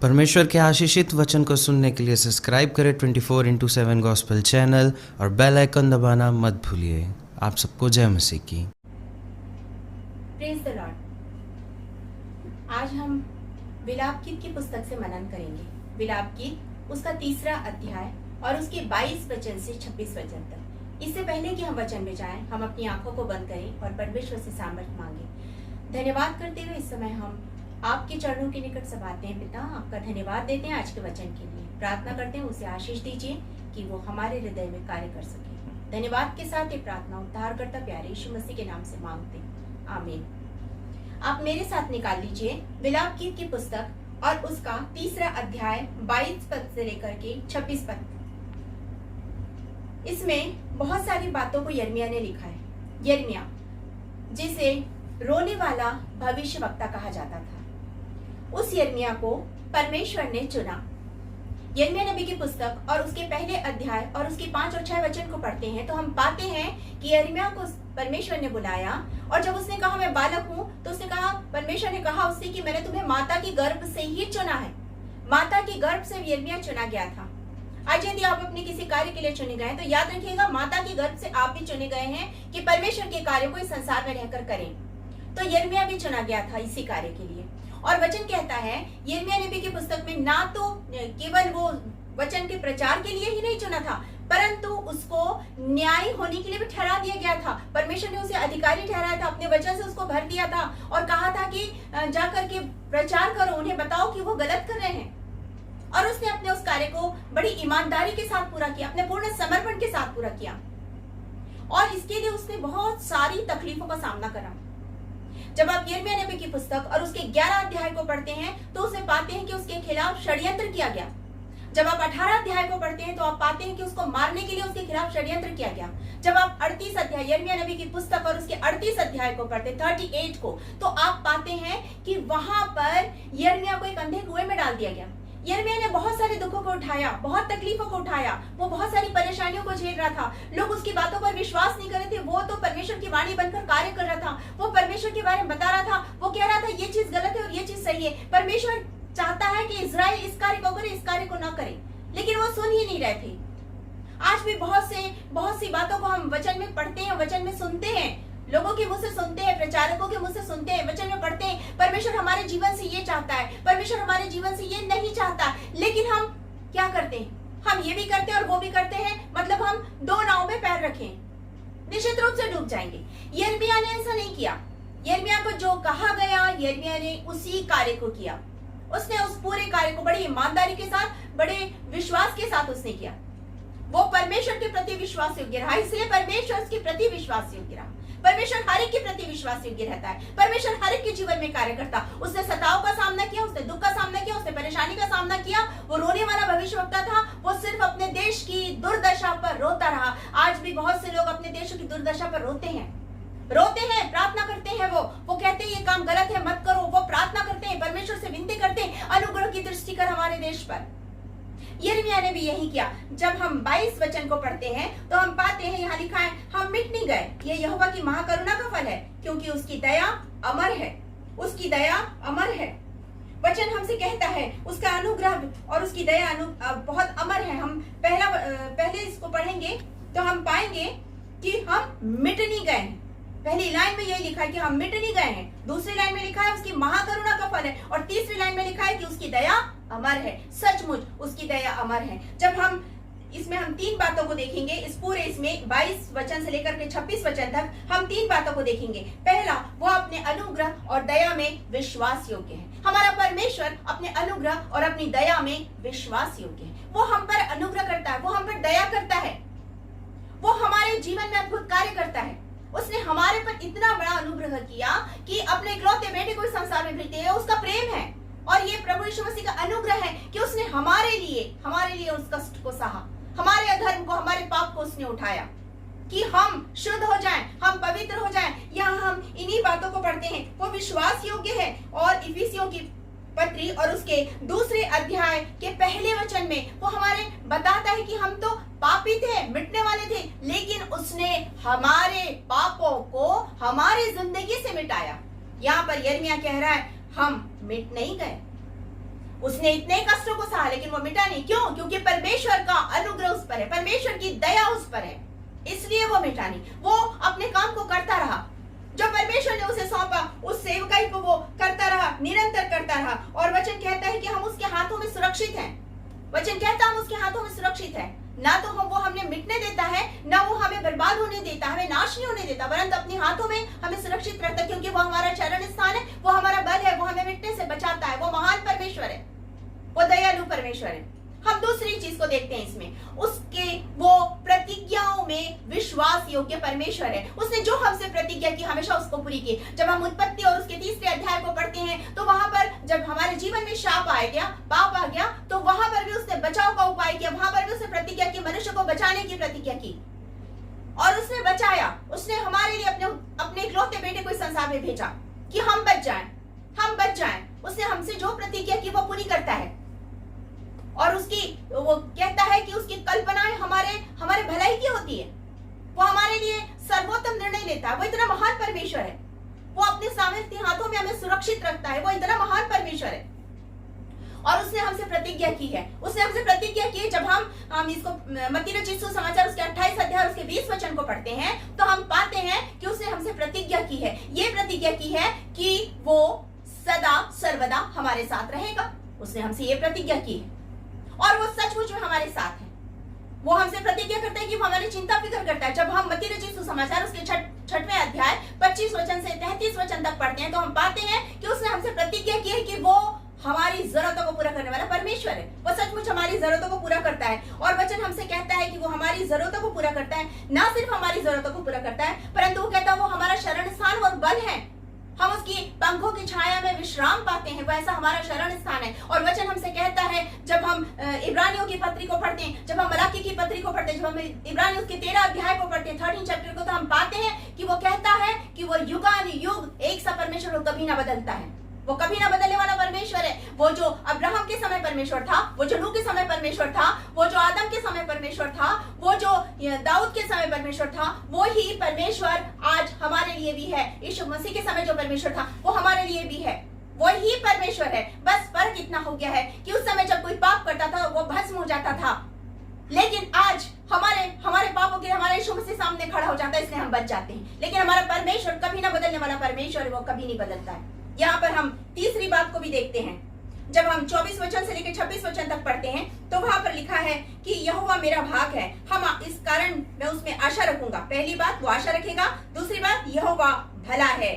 परमेश्वर के आशीषित वचन को सुनने के लिए सब्सक्राइब करें 24/7 गॉस्पेल चैनल और बेल आइकन दबाना मत भूलिए। आप सबको जय मसीह की। Praise the Lord. आज हम विलाप गीत की पुस्तक से मनन करेंगे। विलाप गीत उसका 3रा अध्याय और उसके 22 वचन से 26 वचन तक। इससे पहले कि हम वचन में जाएं, हम अपनी आंखों को बंद करें और परमेश्वर से सामर्थ्य मांगे। धन्यवाद करते हुए इस समय हम आपके चरणों के निकट सबाते हैं। पिता, आपका धन्यवाद देते हैं आज के वचन के लिए। प्रार्थना करते हैं उसे आशीष दीजिए कि वो हमारे हृदय में कार्य कर सके। धन्यवाद के साथ ये प्रार्थना उद्धारकर्ता प्यारे यीशु मसीह के नाम से मांगते हैं, आमीन। आप मेरे साथ निकाल लीजिए विलाप गीत की पुस्तक और उसका 3रा अध्याय 22 पद से लेकर के 26 पद। इसमें बहुत सारी बातों को यिर्मयाह ने लिखा है। यिर्मयाह, जिसे रोने वाला भविष्यवक्ता कहा जाता था, उस यिर्मयाह को परमेश्वर ने चुना। यिर्मयाह नबी की पुस्तक और उसके पहले अध्याय और उसके 5 और 6 वचन को पढ़ते हैं तो हम पाते हैं कि यिर्मयाह को परमेश्वर ने बुलाया और जब उसने कहा मैं बालक हूं तो उसने कहा, परमेश्वर ने कहा उससे कि मैंने तुम्हें माता की गर्भ से ही चुना है। माता की गर्भ से यिर्मयाह चुना गया था। आज यदि आप अपने किसी कार्य के लिए चुने गए तो याद रखिएगा, माता की गर्भ से आप भी चुने गए हैं कि परमेश्वर के कार्य को इस संसार में रहकर करें। तो यिर्मयाह भी चुना गया था इसी कार्य के लिए। और वचन कहता है यिर्मयाह नबी की पुस्तक में ना तो केवल वो वचन के प्रचार के लिए ही नहीं चुना था, परंतु उसको न्यायी होने के लिए भी ठहरा दिया गया था। परमेश्वर ने उसे अधिकारी ठहराया था, अपने वचन से उसको भर दिया था और कहा था कि जाकर के प्रचार करो, उन्हें बताओ कि वो गलत कर रहे हैं। और उसने अपने उस कार्य को बड़ी ईमानदारी के साथ पूरा किया, अपने पूर्ण समर्पण के साथ पूरा किया। और इसके लिए उसने बहुत सारी तकलीफों का सामना करा। जब आप यिर्मयाह नबी की पुस्तक और उसके 11 अध्याय को पढ़ते हैं तो उसमें पाते हैं कि उसके खिलाफ षड्यंत्र किया गया। जब आप 18 अध्याय को पढ़ते हैं तो आप पाते हैं कि उसको मारने के लिए उसके खिलाफ षड्यंत्र किया गया। जब आप 38 अध्याय यिर्मयाह नबी की पुस्तक और उसके 38 अध्याय को पढ़ते 38 को, तो आप पाते हैं कि वहां पर यिर्मयाह को एक अंधे कुएं में डाल दिया गया। यिर्मयाह ने बहुत सारे दुखों को उठाया, बहुत तकलीफों को उठाया, वो बहुत सारी परेशानियों को झेल रहा था। लोग उसकी बातों पर विश्वास नहीं कर रहे थे। वो तो परमेश्वर की वाणी बनकर कार्य कर रहा था, वो परमेश्वर के बारे में बता रहा था, वो कह रहा था ये चीज गलत है और ये चीज सही है। परमेश्वर चाहता है कि इजराइल इस कार्य को करे, इस कार्य को ना करे, लेकिन वो सुन ही नहीं रहे थे। आज भी बहुत सी बातों को हम वचन में पढ़ते हैं, वचन में सुनते हैं, लोगों के मुंह से सुनते हैं, प्रचारकों के मुंह से सुनते हैं, वचन में पढ़ते हैं परमेश्वर हमारे जीवन से ये चाहता है, परमेश्वर हमारे जीवन से ये नहीं चाहता। लेकिन हम क्या करते हैं? हम ये भी करते हैं और वो भी करते हैं, मतलब हम 2 नाव में पैर रखें, निश्चित रूप से डूब जाएंगे। यिर्मयाह ने ऐसा नहीं किया। यिर्मयाह को जो कहा गया, यिर्मयाह ने उसी कार्य को किया। उसने उस पूरे कार्य को बड़ी ईमानदारी के साथ, बड़े विश्वास के साथ उसने किया। वो परमेश्वर के प्रति विश्वास योग्य रहा, इसलिए परमेश्वर उसके प्रति विश्वास योग्य रहा। परमेश्वर हर एक के प्रति विश्वास योग्य रहता है। परमेश्वर हर एक के जीवन में कार्य करता। उसने सताव का सामना किया, उसने दुख का सामना किया, उसने परेशानी का सामना किया। वो रोने वाला भविष्यवक्ता था। वो सिर्फ अपने देश की दुर्दशा पर रोता रहा। आज भी बहुत से लोग अपने देश की दुर्दशा पर रोते हैं, प्रार्थना करते हैं। वो कहते हैं ये काम गलत है, मत करो। वो प्रार्थना करते हैं, परमेश्वर से विनती करते हैं, अनुग्रह की दृष्टि कर हमारे देश पर। यिर्मयाह ने भी यही किया। जब हम 22 वचन को पढ़ते हैं तो हम पाते हैं, यहाँ लिखा है, हम मिट नहीं गए, ये यहोवा की महाकरुणा का फल है, क्योंकि उसकी दया अमर है, उसकी दया अमर है। वचन हमसे कहता है उसका अनुग्रह और उसकी दया बहुत अमर है। हम पहले इसको पढ़ेंगे तो हम पाएंगे कि हम मिट नहीं गए। पहली लाइन में यही लिखा है कि हम मिट नहीं गए हैं। दूसरी लाइन में लिखा है उसकी महाकरुणा का फल है और तीसरी लाइन में लिखा है कि उसकी दया अमर है। सचमुच उसकी दया अमर है। जब हम 3 बातों को देखेंगे, इस पूरे इसमें 22 वचन से लेकर के 26 वचन तक हम 3 बातों को देखेंगे। पहला, वो अपने अनुग्रह और दया में विश्वास योग्य है। हमारा परमेश्वर अपने अनुग्रह और अपनी दया में विश्वास योग्य है। वो हम पर अनुग्रह करता है, वो हम पर दया करता है, वो हमारे जीवन में अद्भुत कार्य करता है। उसने हमारे पर इतना बड़ा अनुग्रह किया कि अपने इकलौते बेटे को इस संसार में भेजते हैं। उसका प्रेम है और ये प्रभु यीशु मसीह का अनुग्रह है कि उसने हमारे लिए उस कष्ट को सहा, हमारे अधर्म को, हमारे पाप को उसने उठाया कि हम शुद्ध हो जाएं, हम पवित्र हो जाएं। यहाँ हम इन्हीं बातों को पढ़ते हैं। वो विश्वास योग्य है। और इफिसियों की पत्री और उसके 2 अध्याय के पहले वचन में वो हमारे बताता है कि हम तो पापी थे, मिटने वाले थे, लेकिन उसने हमारे पापों को हमारी जिंदगी से मिटाया। यहाँ पर यिर्मयाह कह रहा है हम मिट नहीं गए। उसने इतने कष्टों को सहा लेकिन वो मिटा नहीं। क्यों? क्योंकि परमेश्वर का अनुग्रह उस पर है, परमेश्वर की दया उस पर है, इसलिए वो मिटा नहीं। वो अपने काम को करता रहा, जो परमेश्वर ने उसे सौंपा उस सेवकाई को वो करता रहा, निरंतर करता रहा। और वचन कहता है कि हम उसके हाथों में सुरक्षित हैं। वचन कहता है हम उसके हाथों में सुरक्षित हैं। ना तो वो हमें मिटने देता है, ना वो हमें बर्बाद होने देता, हमें नाश नहीं होने देता, परंतु अपने हाथों में हमें सुरक्षित रखता है, क्योंकि वो हमारा शरण स्थान है, वो हमारा बल है, वो हमें मिटने से बचाता है। वो महान परमेश्वर है, वो दयालु परमेश्वर है। हम दूसरी चीज को देखते हैं इसमें, उसके वो प्रतिज्ञाओं में विश्वास योग्य परमेश्वर है। उसने जो हमसे प्रतिज्ञा की हमेशा उसको पूरी की। जब हम उत्पत्ति और उसके 3 अध्याय को पढ़ते हैं तो वहां पर जब हमारे जीवन में शाप आ गया, पाप आ गया, तो वहां पर भी उसने बचाव का उपाय किया, वहां पर भी उसने प्रतिज्ञा की, मनुष्य को बचाने की प्रतिज्ञा की और उसने बचाया। उसने हमारे लिए अपने इकलौते बेटे को इस संसार में भेजा कि हम बच जाएं, हम बच जाएं। उसने हमसे जो प्रतिज्ञा की वो पूरी करता है और उसकी वो कहता है कि उसकी कल्पनाएं हमारे भलाई की होती है। वो हमारे लिए सर्वोत्तम निर्णय लेता है। वो इतना महान परमेश्वर है, वो अपने सामर्थ्य हाथों में हमें सुरक्षित रखता है। वो इतना महान परमेश्वर है और उसने हमसे प्रतिज्ञा की है। उसने हमसे प्रतिज्ञा की है। जब हम इसको मत्ती रचित सुसमाचार उसके 28 अध्याय उसके 20 वचन को पढ़ते हैं तो हम पाते हैं कि उसने हमसे प्रतिज्ञा की है। ये प्रतिज्ञा की है कि वो सदा सर्वदा हमारे साथ रहेगा। उसने हमसे ये प्रतिज्ञा की है और वो सचमुच में हमारे साथ है। वो हमसे प्रतिज्ञा करता है कि वो हमारी चिंता फिक्र करता है। जब हम मत्ती रचित सुसमाचार उसके 6वें अध्याय 25 वचन से 33 वचन तक पढ़ते हैं तो हम पाते हैं कि उसने हमसे प्रतिज्ञा की है कि वो हमारी जरूरतों को पूरा करने वाला परमेश्वर है। वो सचमुच हमारी जरूरतों को पूरा करता है और वचन हमसे कहता है कि वो हमारी जरूरतों को पूरा करता है। ना सिर्फ हमारी जरूरतों को पूरा करता है, परंतु वो कहता है वो हमारा शरण स्थान और बल है। हम उसकी पंखों की छाया में विश्राम पाते हैं, वैसा हमारा शरण स्थान है। और वचन हमसे कहता है, जब हम इब्रानियों की पत्री को पढ़ते हैं, जब हम मलाकी की पत्री को पढ़ते हैं, जब हम इब्रानियों के 13 अध्याय को पढ़ते हैं, 13 चैप्टर को, तो हम पाते हैं कि वो कहता है कि वो युगानुयुग एक सा परमेश्वर कभी ना बदलता है। वो कभी ना बदलने वाला परमेश्वर है। वो जो अब्राहम के समय परमेश्वर था, वो जो नूह के समय परमेश्वर था, वो जो आदम के समय परमेश्वर था, वो जो दाऊद के समय परमेश्वर था, वो ही परमेश्वर आज हमारे लिए भी है। यीशु मसीह के समय जो परमेश्वर था वो हमारे लिए भी है, वही परमेश्वर है। बस फर्क इतना हो गया है कि उस समय जब कोई पाप करता था वो भस्म हो जाता था, लेकिन आज हमारे पापों के हमारे यीशु मसीह सामने खड़ा हो जाता है, इसलिए हम बच जाते हैं। लेकिन हमारा परमेश्वर कभी ना बदलने वाला परमेश्वर है, वो कभी नहीं बदलता है। यहाँ पर हम तीसरी बात को भी देखते हैं। जब हम 24 वचन से लेकर 26 वचन तक पढ़ते हैं तो वहां पर लिखा है कि यहोवा मेरा भाग है, हम इस कारण मैं उसमें आशा रखूंगा। पहली बात वो आशा रखेगा, दूसरी बात यहोवा भला है,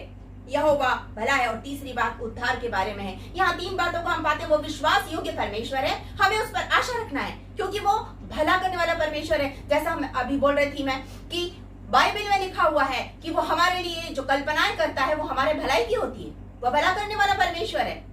यहोवा भला है, और तीसरी बात उद्धार के बारे में है। यहाँ 3 बातों को हम पाते हैं। वो विश्वास योग्य परमेश्वर है, हमें उस पर आशा रखना है क्योंकि वो भला करने वाला परमेश्वर है। जैसा हम अभी बोल रही थी मैं कि बाइबल में लिखा हुआ है कि वो हमारे लिए जो कल्पनाएं करता है वो हमारे भलाई की होती है। वो भला करने वाला परमेश्वर है।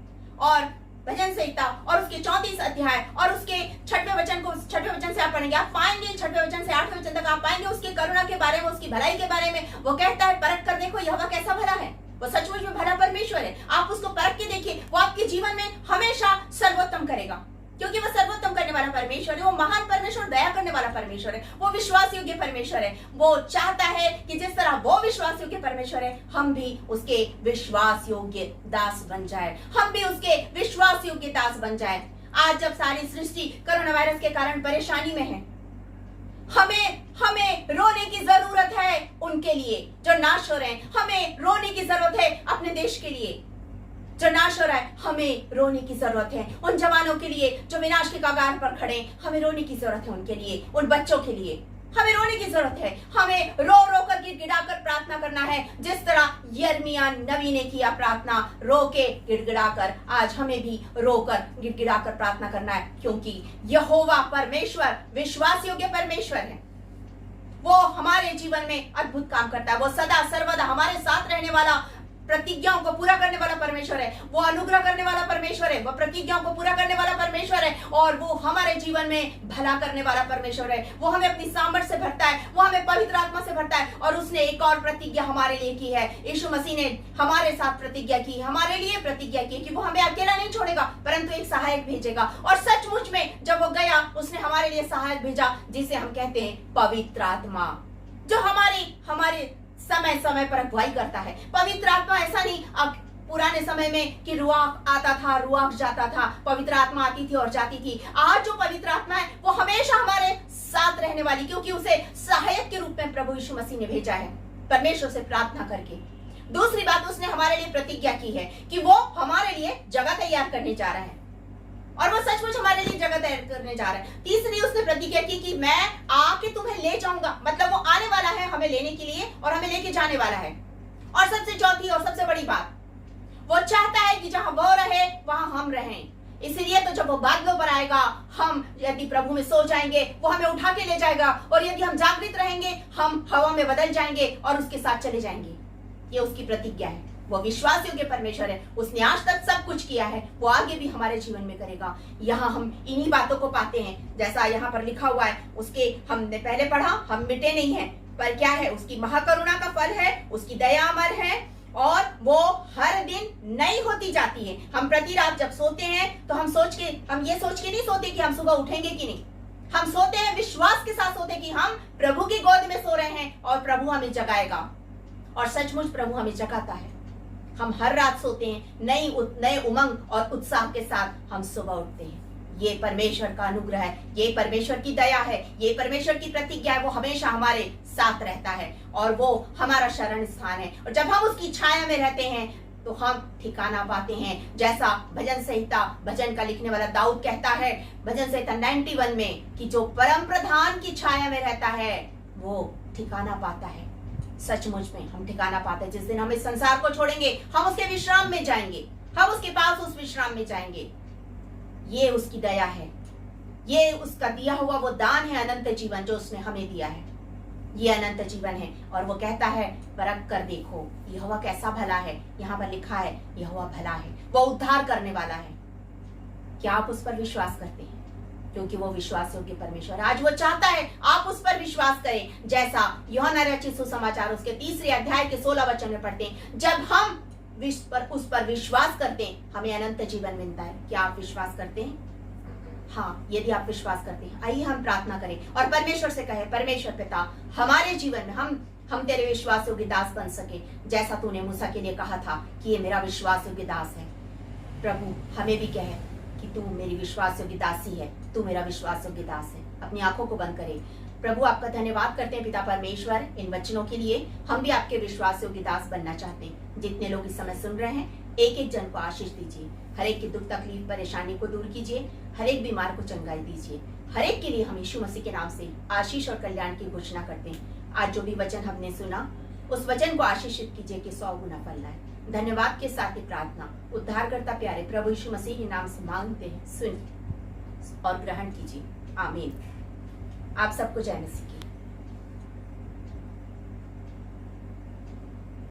और भजन संहिता और उसके 34 अध्याय और उसके 6वें वचन से आप पढ़ेंगे, आप पाएंगे 6वें वचन से 8वें वचन तक आप पाएंगे उसकी करुणा के बारे में, उसकी भलाई के बारे में। वो कहता है परख कर देखो यहोवा कैसा भला है। वो सचमुच में भला परमेश्वर है। आप उसको परख के देखिए, वो आपके जीवन में हमेशा सर्वोत्तम करेगा क्योंकि वो सर्वोत्तम करने वाला परमेश्वर है। वो महान परमेश्वर, दया करने वाला परमेश्वर है, वो विश्वास योग्य परमेश्वर है। वो चाहता है कि जिस तरह वो विश्वास योग्य परमेश्वर है, हम भी उसके विश्वास योग्य दास बन जाए, हम भी उसके विश्वास योग्य दास बन जाए। आज जब सारी सृष्टि कोरोना वायरस के कारण परेशानी में है, हमें रोने की जरूरत है उनके लिए जो नाश हो रहे हैं। हमें रोने की जरूरत है अपने देश के लिए जो नाश हो रहा है। हमें रोने की जरूरत है उन जवानों के लिए जो विनाश के कगार पर खड़े। हमें रोने की जरूरत है उनके लिए, उन बच्चों के लिए हमें रोने की जरूरत है। हमें रो रो कर गिड़गिड़ाकर प्रार्थना करना है, जिस तरह यिर्मयाह नबी ने किया प्रार्थना, रो के गिड़गिड़ाकर। आज हमें भी रोकर गिड़गिड़ाकर प्रार्थना करना है क्योंकि यहोवा परमेश्वर विश्वास योग्य परमेश्वर है। वो हमारे जीवन में अद्भुत काम करता है। वो सदा सर्वदा हमारे साथ रहने वाला, प्रतिज्ञाओं को पूरा करने वाला परमेश्वर है। वो अनुग्रह करने वाला परमेश्वर है, वो प्रतिज्ञाओं को पूरा करने वाला परमेश्वर है और वो हमारे जीवन में भला करने वाला परमेश्वर है। वो हमें अपनी सामर्थ्य से भरता है, वो हमें पवित्र आत्मा से भरता है। और उसने एक और प्रतिज्ञा हमारे लिए की है। यीशु मसीह ने हमारे साथ प्रतिज्ञा की, हमारे लिए प्रतिज्ञा की कि वो हमें अकेला नहीं छोड़ेगा परंतु एक सहायक भेजेगा। और सचमुच में जब वो गया उसने हमारे लिए सहायक भेजा, जिसे हम कहते हैं पवित्र आत्मा, जो हमारे समय समय पर अगुवाई करता है। पवित्र आत्मा ऐसा नहीं, अब पुराने समय में कि रुआख आता था, रुआख जाता था, पवित्र आत्मा आती थी और जाती थी। आज जो पवित्र आत्मा है वो हमेशा हमारे साथ रहने वाली, क्योंकि उसे सहायक के रूप में प्रभु यीशु मसीह ने भेजा है परमेश्वर से प्रार्थना करके। दूसरी बात, उसने हमारे लिए प्रतिज्ञा की है कि वो हमारे लिए जगह तैयार करने जा रहा है, और वो सचमुच हमारे लिए जगह तैयार करने जा रहा है। तीसरी, उसने प्रतिज्ञा की कि मैं आके तुम्हें ले जाऊंगा, मतलब वो आने वाला है हमें लेने के लिए और हमें लेके जाने वाला है। और सबसे चौथी और सबसे बड़ी बात, वो चाहता है कि जहां वो रहे वहां हम रहें। इसलिए तो जब वो बादलों पर आएगा, हम यदि प्रभु में सो जाएंगे वो हमें उठा के ले जाएगा, और यदि हम जागृत रहेंगे हम हवा में बदल जाएंगे और उसके साथ चले जाएंगे। ये उसकी प्रतिज्ञा है। वो विश्वास योग्य परमेश्वर है, उसने आज तक सब कुछ किया है, वो आगे भी हमारे जीवन में करेगा। यहाँ हम इन्हीं बातों को पाते हैं, जैसा यहाँ पर लिखा हुआ है। उसके हमने पहले पढ़ा, हम मिटे नहीं है, पर क्या है, उसकी महाकरुणा का फल है, उसकी दया अमर है और वो हर दिन नई होती जाती है। हम प्रति रात जब सोते हैं तो हम ये सोच के नहीं सोते कि हम सुबह उठेंगे कि नहीं। हम सोते हैं विश्वास के साथ सोते कि हम प्रभु की गोद में सो रहे हैं और प्रभु हमें जगाएगा, और सचमुच प्रभु हमें जगाता है। हम हर रात सोते हैं नए उमंग और उत्साह के साथ हम सुबह उठते हैं। ये परमेश्वर का अनुग्रह है, ये परमेश्वर की दया है, ये परमेश्वर की प्रतिज्ञा है। वो हमेशा हमारे साथ रहता है और वो हमारा शरण स्थान है। और जब हम उसकी छाया में रहते हैं तो हम ठिकाना पाते हैं, जैसा भजन संहिता भजन का लिखने वाला दाऊद कहता है भजन संहिता 91 में कि जो परम प्रधान की छाया में रहता है वो ठिकाना पाता है। सचमुच में हम ठिकाना पाते हैं। जिस दिन हम इस संसार को छोड़ेंगे हम उसके विश्राम में जाएंगे, हम उसके पास उस विश्राम में जाएंगे। ये उसकी दया है, ये उसका दिया हुआ वो दान है, अनंत जीवन जो उसने हमें दिया है। ये अनंत जीवन है और वो कहता है परख कर देखो यहोवा कैसा भला है। यहाँ पर लिखा है यहोवा भला है, वो उद्धार करने वाला है। क्या आप उस पर विश्वास करते हैं? क्योंकि वो विश्वास योग्य परमेश्वर। आज वो चाहता है आप उस पर विश्वास करें, जैसा यूहन्ना रचित सुसमाचार उसके 3 अध्याय के 16 वचन में पढ़ते हैं। जब हम उस पर विश्वास करते हैं हमें अनंत जीवन मिलता है। क्या आप विश्वास करते हैं? हाँ, यदि आप विश्वास करते हैं आइए हम प्रार्थना करें और परमेश्वर से कहें, परमेश्वर पिता हमारे जीवन में हम तेरे विश्वास योग्य दास बन सके, जैसा तूने मूसा के लिए कहा था कि ये मेरा विश्वास योग्य दास है। प्रभु हमें भी कहे कि तू मेरी विश्वास योग्य दासी है, तू मेरा विश्वास योग्य दास है। अपनी आंखों को बंद करें। प्रभु आपका धन्यवाद करते हैं पिता परमेश्वर इन वचनों के लिए। हम भी आपके विश्वास योग्य दास बनना चाहते हैं। जितने लोग इस समय सुन रहे हैं एक एक जन को आशीष दीजिए, हर एक की दुख तकलीफ परेशानी को दूर कीजिए, हर एक बीमार को चंगाई दीजिए। हर एक के लिए हम यीशु मसीह के नाम से आशीष और कल्याण की घोषणा करते हैं। आज जो भी वचन हमने सुना उस वचन को आशीषित कीजिए कि 100 गुना फल लाए। धन्यवाद के साथ ही प्रार्थना उद्धारकर्ता प्यारे प्रभु यीशु मसीह के नाम से मांगते हैं, सुनिए और ग्रहण कीजिए। आमीन। आप सबको जय मसीह।